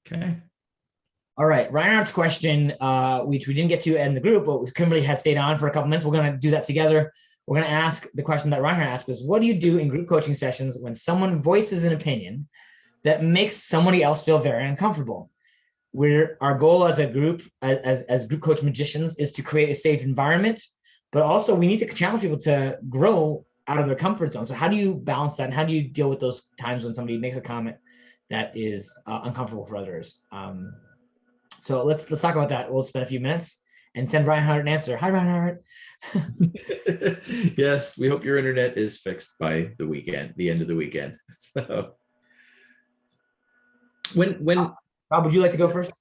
Okay. All right, Reinhardt's question, which we didn't get to in the group, but Kimberly has stayed on for a couple minutes. We're going to do that together. We're going to ask the question that Reinhardt asked was, what do you do in group coaching sessions when someone voices an opinion that makes somebody else feel very uncomfortable? Our goal as a group, as group coach magicians, is to create a safe environment, but also we need to challenge people to grow out of their comfort zone. So how do you balance that? And how do you deal with those times when somebody makes a comment that is uncomfortable for others? So let's talk about that. We'll spend a few minutes and send Reinhardt an answer. Hi, Reinhardt. Yes, we hope your internet is fixed by the end of the weekend. So when Rob, would you like to go first?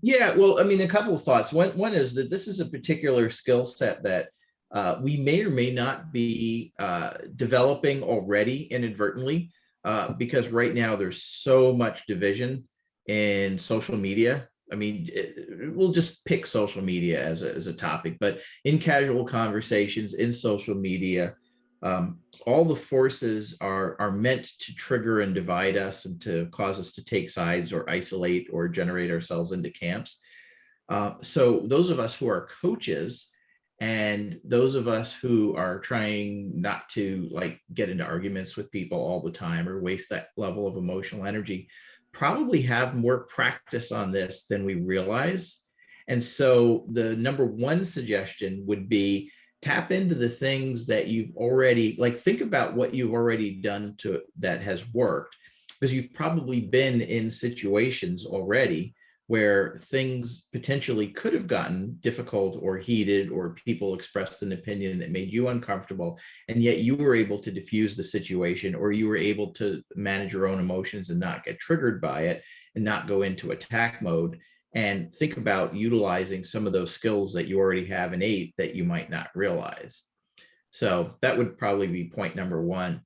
yeah, well, I mean, a couple of thoughts. One is that this is a particular skill set that we may or may not be developing already inadvertently, because right now there's so much division in social media. I mean, we'll just pick social media as a topic, but in casual conversations, in social media, all the forces are meant to trigger and divide us and to cause us to take sides or isolate or generate ourselves into camps. So those of us who are coaches and those of us who are trying not to like get into arguments with people all the time or waste that level of emotional energy probably have more practice on this than we realize. And so the number one suggestion would be tap into the things that you've already, like, think about what you've already done to that has worked, because you've probably been in situations already where things potentially could have gotten difficult or heated, or people expressed an opinion that made you uncomfortable, and yet you were able to diffuse the situation, or you were able to manage your own emotions and not get triggered by it and not go into attack mode. And think about utilizing some of those skills that you already have innate that you might not realize. So that would probably be point number one.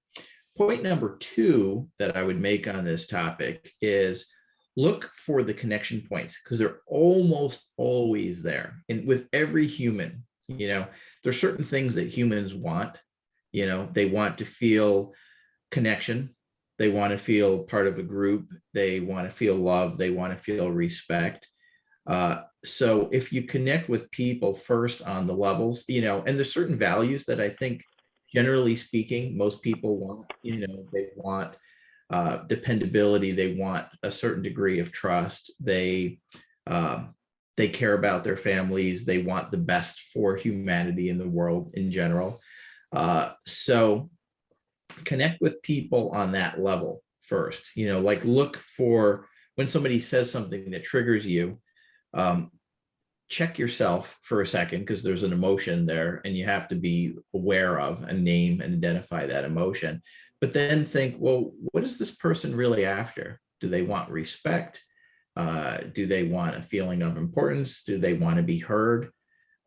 Point number two that I would make on this topic is look for the connection points, because they're almost always there. And with every human, there's certain things that humans want. They want to feel connection. They want to feel part of a group. They want to feel love. They want to feel respect. So if you connect with people first on the levels, and there's certain values that I think, generally speaking, most people want. They want dependability. They want a certain degree of trust. They care about their families. They want the best for humanity in the world in general. So connect with people on that level first. Like, look for when somebody says something that triggers you. Check yourself for a second, because there's an emotion there and you have to be aware of and name and identify that emotion. But then think, well, what is this person really after? Do they want respect? Do they want a feeling of importance? Do they want to be heard?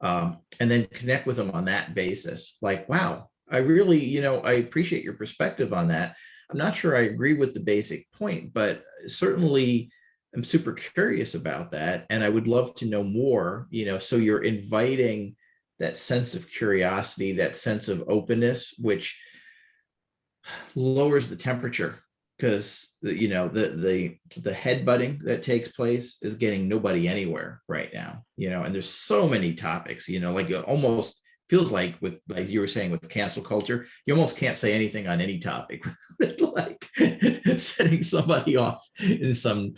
And then connect with them on that basis. Like, wow, I really, I appreciate your perspective on that. I'm not sure I agree with the basic point, but certainly I'm super curious about that. And I would love to know more, so you're inviting that sense of curiosity, that sense of openness, which lowers the temperature, because the headbutting that takes place is getting nobody anywhere right now. And there's so many topics, like it almost feels like, with, like you were saying, with cancel culture, you almost can't say anything on any topic like setting somebody off in some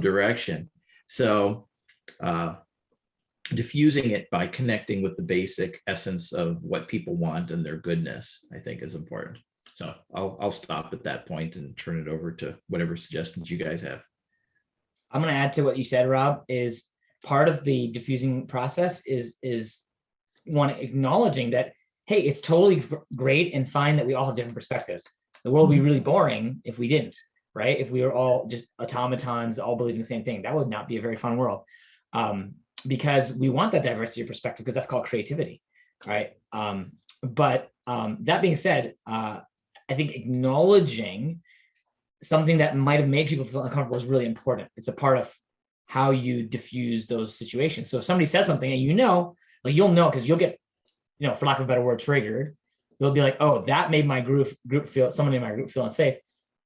direction. So diffusing it by connecting with the basic essence of what people want and their goodness, I think, is important. So I'll stop at that point and turn it over to whatever suggestions you guys have. I'm going to add to what you said, Rob. Is part of the diffusing process is one, acknowledging that, hey, it's totally great and fine that we all have different perspectives. The world would be really boring if we didn't, right? If we were all just automatons, all believing the same thing, that would not be a very fun world. Because we want that diversity of perspective, because that's called creativity, right? But that being said, I think acknowledging something that might have made people feel uncomfortable is really important. It's a part of how you diffuse those situations. So if somebody says something and you'll know, because you'll get, for lack of a better word, triggered. You'll be like, oh, that made my group feel, somebody in my group feel unsafe.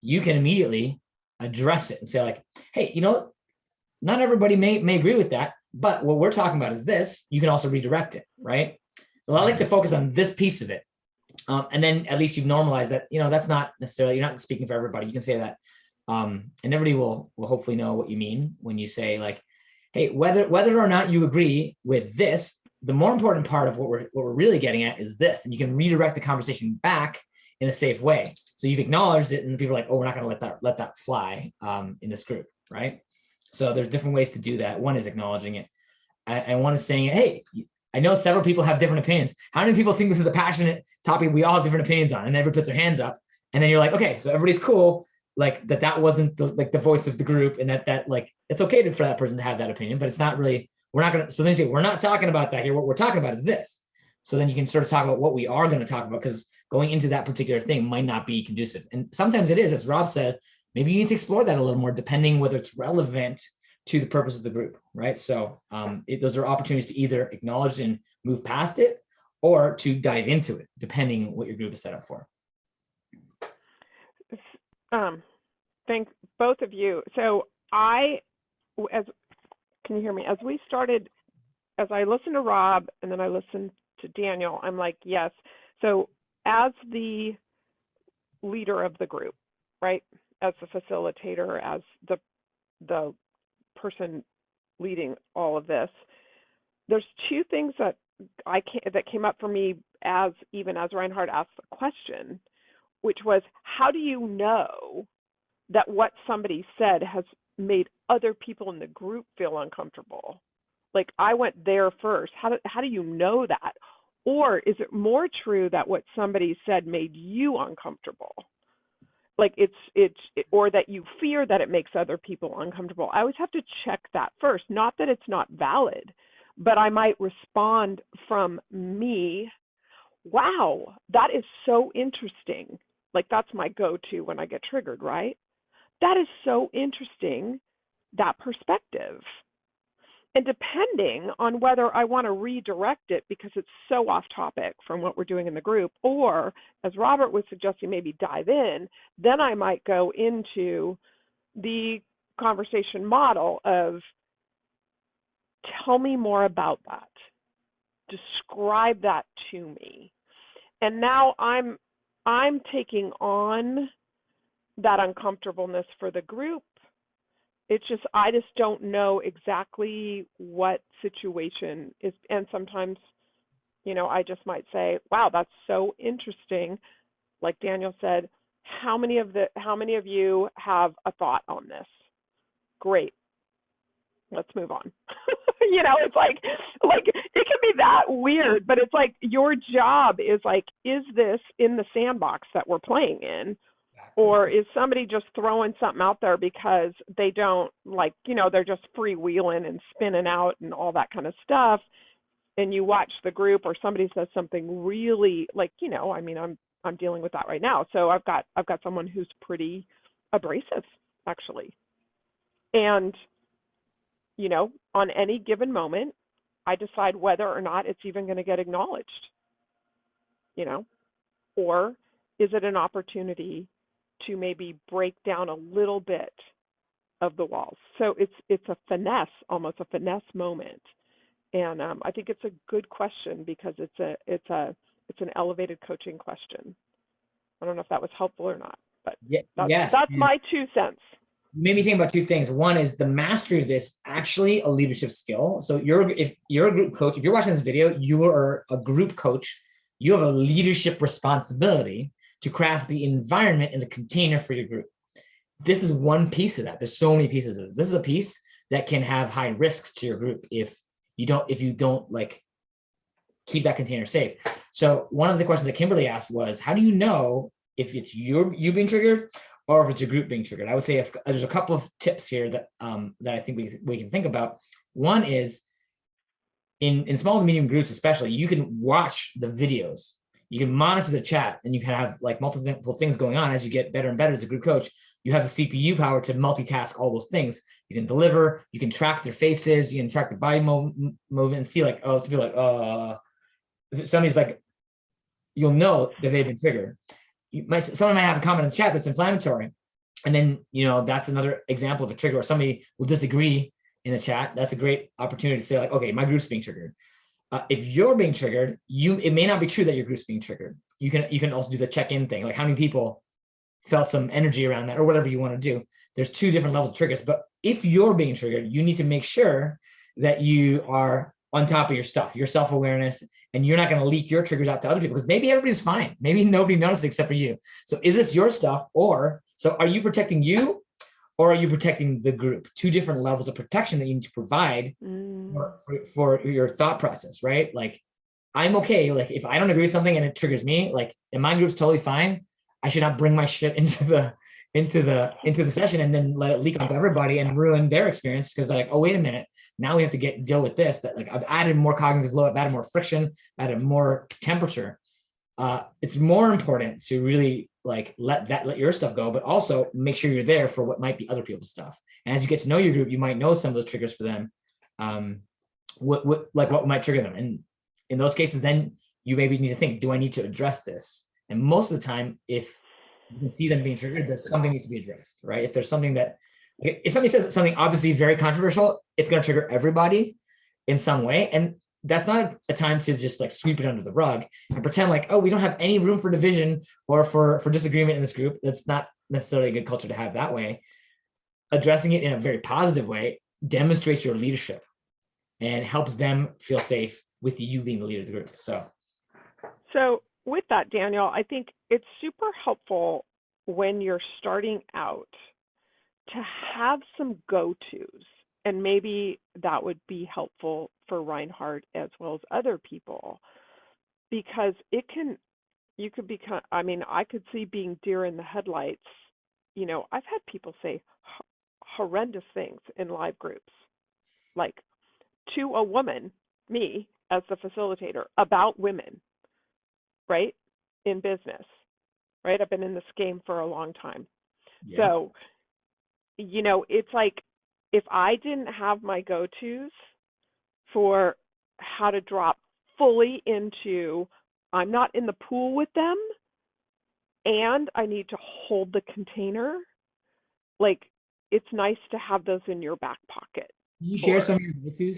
You can immediately address it and say, like, hey, not everybody may agree with that, but what we're talking about is this. You can also redirect it, right? So I like to focus on this piece of it. And then at least you've normalized that, that's not necessarily, you're not speaking for everybody. You can say that. And everybody will hopefully know what you mean when you say like, hey, whether or not you agree with this, the more important part of what we're really getting at is this, and you can redirect the conversation back in a safe way. So you've acknowledged it, and people are like, oh, we're not going to let that fly in this group, right? So there's different ways to do that. One is acknowledging it, and one is saying, hey, I know several people have different opinions. How many people think this is a passionate topic we all have different opinions on? And everybody puts their hands up, and then you're like, okay, so everybody's cool. Like that wasn't the voice of the group, and that like it's okay for that person to have that opinion, but it's not really. We're not going to. So then you say we're not talking about that here. What we're talking about is this. So then you can sort of talk about what we are going to talk about, because going into that particular thing might not be conducive, and sometimes it is, as Rob said. Maybe you need to explore that a little more, depending whether it's relevant to the purpose of the group, right? So those are opportunities to either acknowledge and move past it, or to dive into it, depending what your group is set up for. Thank both of you. So can you hear me? As I listened to Rob and then I listened to Daniel, I'm like, yes. So as the leader of the group, right? As the facilitator, as the person leading all of this, there's two things that came up for me even as Reinhard asked the question, which was, how do you know that what somebody said has made other people in the group feel uncomfortable? Like, I went there first. How do you know that? Or is it more true that what somebody said made you uncomfortable? Like or that you fear that it makes other people uncomfortable. I always have to check that first. Not that it's not valid, but I might respond from me, wow, that is so interesting. Like, that's my go-to when I get triggered, right? That is so interesting, that perspective. And depending on whether I want to redirect it because it's so off topic from what we're doing in the group, or as Robert was suggesting, maybe dive in, then I might go into the conversation model of, tell me more about that. Describe that to me. And now I'm taking on that uncomfortableness for the group. It's just, I just don't know exactly what situation is. And sometimes, I just might say, wow, that's so interesting. Like Daniel said, how many of you have a thought on this? Great. Let's move on. It's like it can be that weird, but it's like your job is like, is this in the sandbox that we're playing in? Or is somebody just throwing something out there because they don't they're just freewheeling and spinning out and all that kind of stuff. And you watch the group, or somebody says something really I'm dealing with that right now. So I've got someone who's pretty abrasive, actually. And, on any given moment, I decide whether or not it's even going to get acknowledged, or is it an opportunity to maybe break down a little bit of the walls. So it's a finesse, almost a finesse moment. And I think it's a good question, because it's an elevated coaching question. I don't know if that was helpful or not, but that's my 2 cents. You made me think about two things. One is the mastery of this actually a leadership skill. So if you're a group coach, if you're watching this video, you are a group coach. You have a leadership responsibility to craft the environment and the container for your group. This is one piece of that. There's so many pieces of it. This is a piece that can have high risks to your group if you don't like keep that container safe. So one of the questions that Kimberly asked was, how do you know if it's you being triggered or if it's your group being triggered? I would say there's a couple of tips here that I think we can think about. One is in small to medium groups, especially, you can watch the videos. You can monitor the chat, and you can have like multiple things going on as you get better and better as a group coach. You have the CPU power to multitask all those things. You can deliver, you can track their faces, you can track the body movement and see like, oh, it's be like, if somebody's like, you'll know that they've been triggered. Someone might have a comment in the chat that's inflammatory. And then, that's another example of a trigger where somebody will disagree in the chat, that's a great opportunity to say like, okay, my group's being triggered. If you're being triggered, it may not be true that your group's being triggered. You can also do the check-in thing, like how many people felt some energy around that or whatever you want to do. There's 2 different levels of triggers, but if you're being triggered, you need to make sure that you are on top of your stuff, your self-awareness, and you're not going to leak your triggers out to other people because maybe everybody's fine. Maybe nobody noticed except for you. So is this your stuff, or so are you protecting you, or are you protecting the group? 2 different levels of protection that you need to provide for your thought process, right? Like, I'm okay. Like, if I don't agree with something and it triggers me, like, and my group's totally fine, I should not bring my shit into the session and then let it leak onto everybody and ruin their experience because they're like, oh, wait a minute, now we have to deal with this. That, like, I've added more cognitive load, I've added more friction, added more temperature. It's more important to really like let your stuff go, but also make sure you're there for what might be other people's stuff. And as you get to know your group, you might know some of those triggers for them. What might trigger them, and in those cases, then you maybe need to think, do I need to address this? And most of the time, if you can see them being triggered, there's something needs to be addressed, right? If there's something that, if somebody says something obviously very controversial, it's going to trigger everybody in some way, and that's not a time to just like sweep it under the rug and pretend like, oh, we don't have any room for division or for disagreement in this group. That's not necessarily a good culture to have that way. Addressing it in a very positive way demonstrates your leadership and helps them feel safe with you being the leader of the group. So with that, Daniel, I think it's super helpful when you're starting out to have some go-tos. And maybe that would be helpful for Reinhardt as well as other people, because you could become, I mean, I could see being deer in the headlights. You know, I've had people say horrendous things in live groups, like to a woman, me as the facilitator, about women, right? In business, right? I've been in this game for a long time. Yeah. So, you know, it's like, if I didn't have my go-tos for how to drop fully into, I'm not in the pool with them, and I need to hold the container, like, it's nice to have those in your back pocket. Can you share some of your go-tos?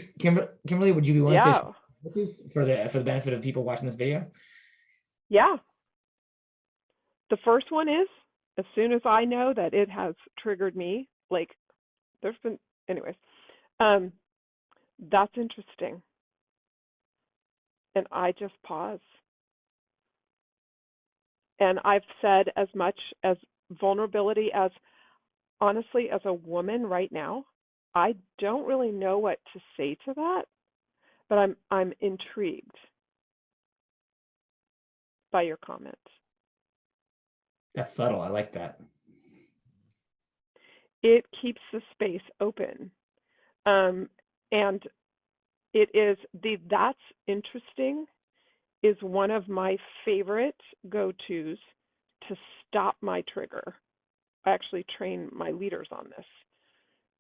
Kimberly, would you be willing to share go-tos for the benefit of people watching this video? Yeah. The first one is, as soon as I know that it has triggered me, like, there's been, anyways, that's interesting. And I just pause. And I've said as much as vulnerability as, honestly, as a woman right now, I don't really know what to say to that, but I'm intrigued by your comment. That's subtle. I like that. It keeps the space open. And it is that's interesting is one of my favorite go-tos to stop my trigger. I actually train my leaders on this.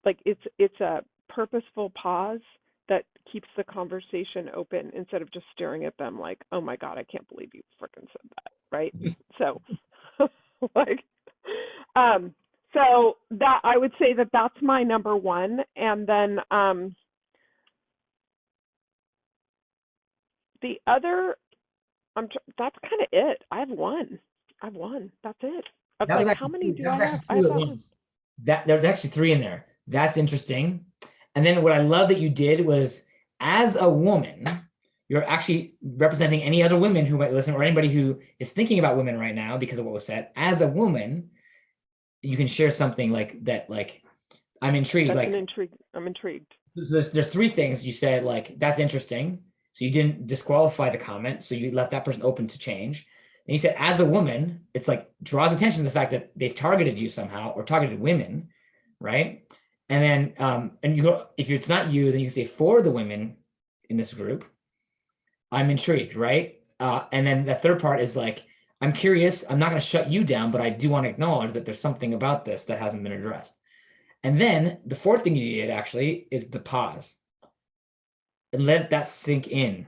Like, it's a purposeful pause that keeps the conversation open instead of just staring at them like, oh my God, I can't believe you freaking said that, right? So like, so that, I would say that that's my number one. And then the other, that's kind of it. I have one. That's it. That was like, actually, how many do I have? I have one. There's actually 3 in there. That's interesting. And then what I love that you did was, as a woman, you're actually representing any other women who might listen, or anybody who is thinking about women right now because of what was said. As a woman, you can share something like that. Like, I'm intrigued. I'm intrigued. So there's 3 things you said. Like, that's interesting. So you didn't disqualify the comment. So you left that person open to change. And you said, as a woman, it's like draws attention to the fact that they've targeted you somehow, or targeted women, right? And then, and you go, if it's not you, then you say, for the women in this group, I'm intrigued, right? And then the third part is like, I'm curious, I'm not going to shut you down, but I do want to acknowledge that there's something about this that hasn't been addressed. And then the fourth thing you did actually is the pause. And let that sink in,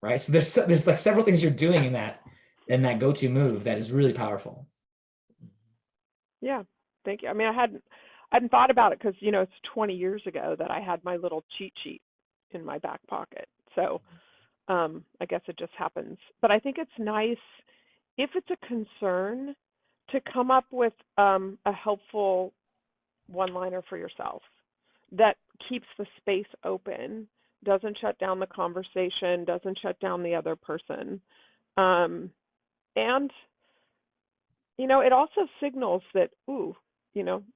right? So there's like several things you're doing in that go-to move that is really powerful. Yeah, thank you. I mean, I hadn't thought about it because, it's 20 years ago that I had my little cheat sheet in my back pocket. So I guess it just happens. But I think it's nice if it's a concern to come up with a helpful one-liner for yourself that keeps the space open, doesn't shut down the conversation, doesn't shut down the other person. And, it also signals that,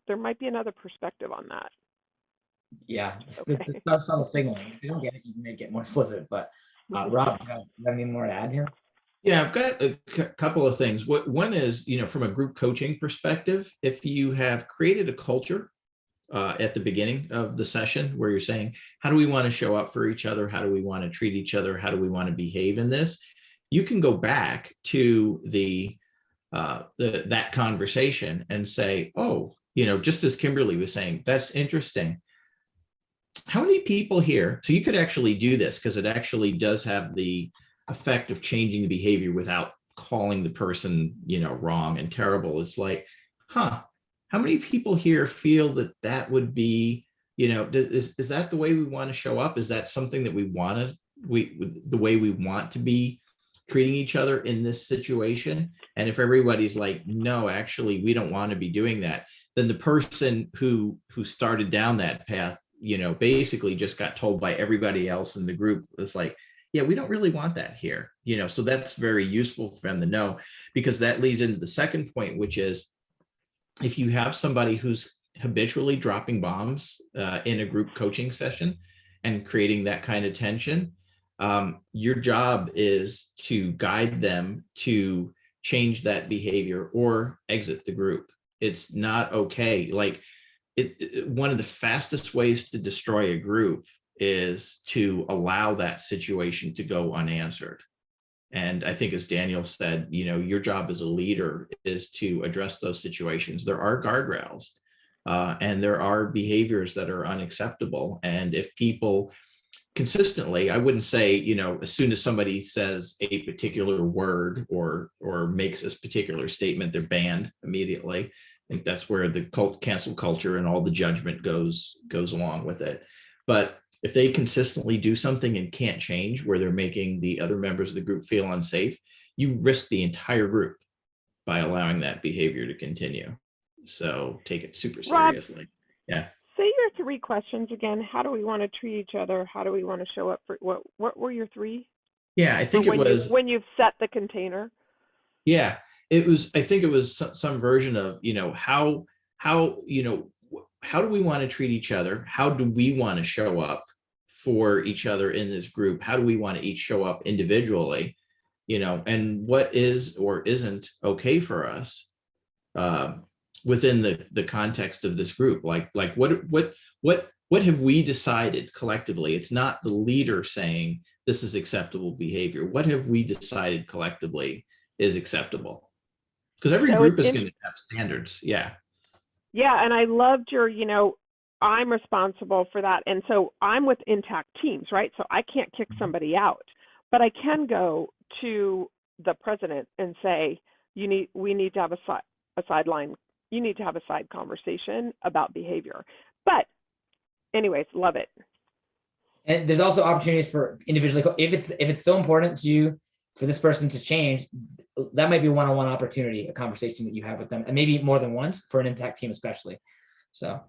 there might be another perspective on that. Yeah, it's Okay. subtle signaling. If you don't get it, you can make it more explicit. But Rob, you have anything more to add here? Yeah, I've got a couple of things. One is, from a group coaching perspective, if you have created a culture at the beginning of the session where you're saying, how do we want to show up for each other? How do we want to treat each other? How do we want to behave in this? You can go back to that conversation and say, oh, just as Kimberly was saying, that's interesting. How many people here? So you could actually do this because it actually does have the effect of changing the behavior without calling the person, wrong and terrible. It's like, how many people here feel that would be, is that the way we want to show up? Is that something that the way we want to be treating each other in this situation? And if everybody's like, no, actually, we don't want to be doing that, then the person who started down that path, basically just got told by everybody else in the group, it's like, yeah, we don't really want that here. So that's very useful for them to know, because that leads into the second point, which is if you have somebody who's habitually dropping bombs in a group coaching session and creating that kind of tension, your job is to guide them to change that behavior or exit the group. It's not okay. Like one of the fastest ways to destroy a group is to allow that situation to go unanswered. And I think, as Daniel said, your job as a leader is to address those situations. There are guardrails and there are behaviors that are unacceptable. And if people consistently, I wouldn't say, as soon as somebody says a particular word or makes this particular statement, they're banned immediately. I think that's where the cancel culture and all the judgment goes along with it. But if they consistently do something and can't change, where they're making the other members of the group feel unsafe, you risk the entire group by allowing that behavior to continue. So take it super seriously. Rob, yeah. Say your 3 questions again. How do we want to treat each other? How do we want to show up for what were your 3? Yeah, I think it was when you've set the container. Yeah, I think it was some version of, how do we want to treat each other? How do we want to show up for each other in this group? How do we want to each show up individually? And what is or isn't okay for us within the context of this group? Like what have we decided collectively? It's not the leader saying this is acceptable behavior. What have we decided collectively is acceptable? Because every group is going to have standards. Yeah. Yeah, and I loved your, I'm responsible for that. And so I'm with intact teams, right? So I can't kick somebody out, but I can go to the president and say, we need to have a sideline. You need to have a side conversation about behavior. But anyways, love it. And there's also opportunities for individually, if it's so important to you for this person to change, that might be a one-on-one opportunity, a conversation that you have with them, and maybe more than once for an intact team, especially. So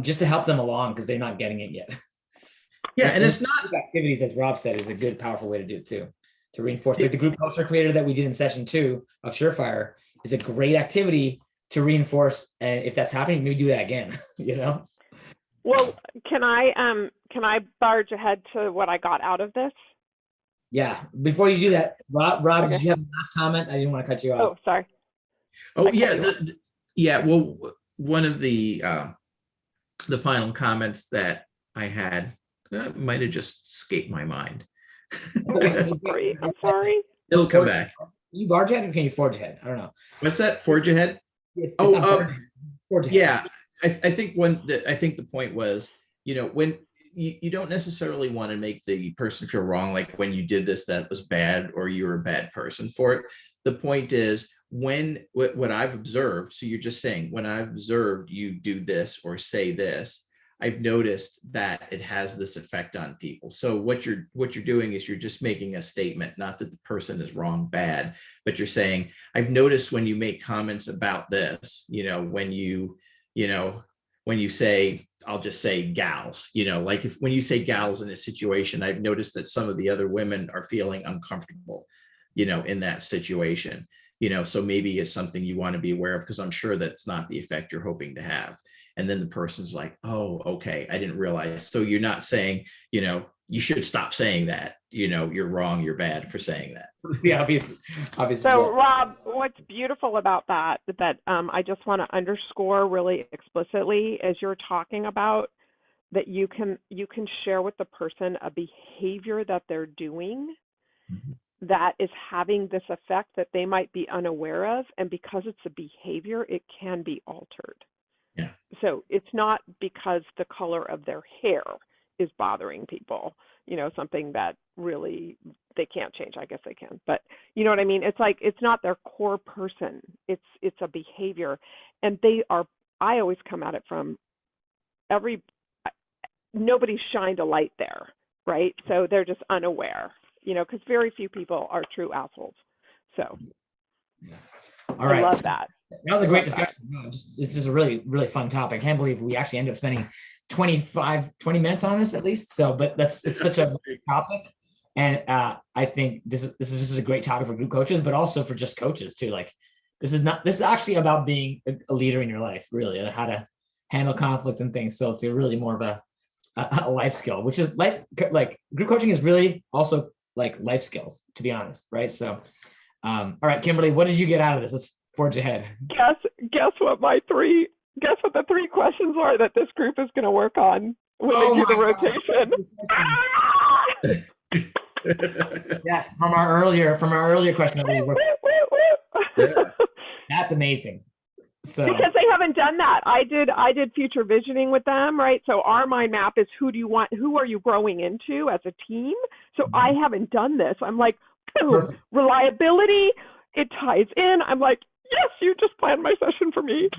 just to help them along because they're not getting it yet. Yeah, and it's not activities, as Rob said, is a good, powerful way to do it too. To reinforce, like the group culture creator that we did in session 2 of Surefire is a great activity to reinforce. And if that's happening, maybe do that again. Well, can I barge ahead to what I got out of this? Yeah. Before you do that, Rob, okay. Did you have a last comment? I didn't want to cut you off. Oh, sorry. Oh, yeah. Well, one of the final comments that I had might have just escaped my mind. I'm sorry. It'll come back. Can you barge ahead or can you forge ahead? I don't know. What's that? Forge ahead? Forge ahead. Yeah. I think the point was, when you don't necessarily want to make the person feel wrong, like when you did this, that was bad, or you were a bad person for it. The point is, what I've observed, so you're just saying, when I've observed you do this or say this, I've noticed that it has this effect on people. So what you're doing is you're just making a statement, not that the person is wrong, bad, but you're saying, I've noticed when you make comments about this, when you say, I'll just say gals, like when you say gals in a situation, I've noticed that some of the other women are feeling uncomfortable, in that situation, so maybe it's something you want to be aware of, because I'm sure that's not the effect you're hoping to have. And then the person's like, oh, okay, I didn't realize. So you're not saying, you should stop saying that, you're wrong, you're bad for saying that. The obvious. So Rob, what's beautiful about that I just want to underscore really explicitly as you're talking about that you can share with the person a behavior that they're doing Mhm. that is having this effect that they might be unaware of. And because it's a behavior, it can be altered. Yeah. So it's not because the color of their hair is bothering people, something that really they can't change. I guess they can, but you know what I mean? It's like, it's not their core person. It's a behavior, and I always come at it from nobody's shined a light there, right? So they're just unaware, because very few people are true assholes. So All right. I love that. That was a great discussion. No, this is a really, really fun topic. I can't believe we actually ended up spending 20 minutes on this at least. So, but it's such a great topic. And I think this is a great topic for group coaches, but also for just coaches too. Like this is actually about being a leader in your life, really, and how to handle conflict and things. So it's really more of a life skill, which is life, like group coaching is really also like life skills, to be honest. Right. So, all right, Kimberly, what did you get out of this? Let's forge ahead. Guess what the three questions are that this group is going to work on when they do the rotation. Yes, from our earlier question that we were. Yeah. That's amazing. So because they haven't done that. I did future visioning with them, right? So our mind map is who are you growing into as a team? So I haven't done this. I'm like, boom, perfect. Reliability, it ties in. I'm like, yes, you just planned my session for me.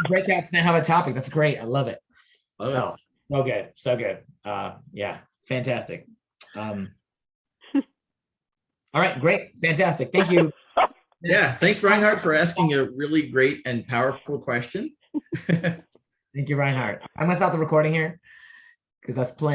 Breakouts now have a topic. That's great. I love it. Oh, so good. So good. Yeah, fantastic. All right, great. Fantastic. Thank you. yeah. Thanks, Reinhardt, for asking a really great and powerful question. Thank you, Reinhardt. I'm going to stop the recording here because that's playing.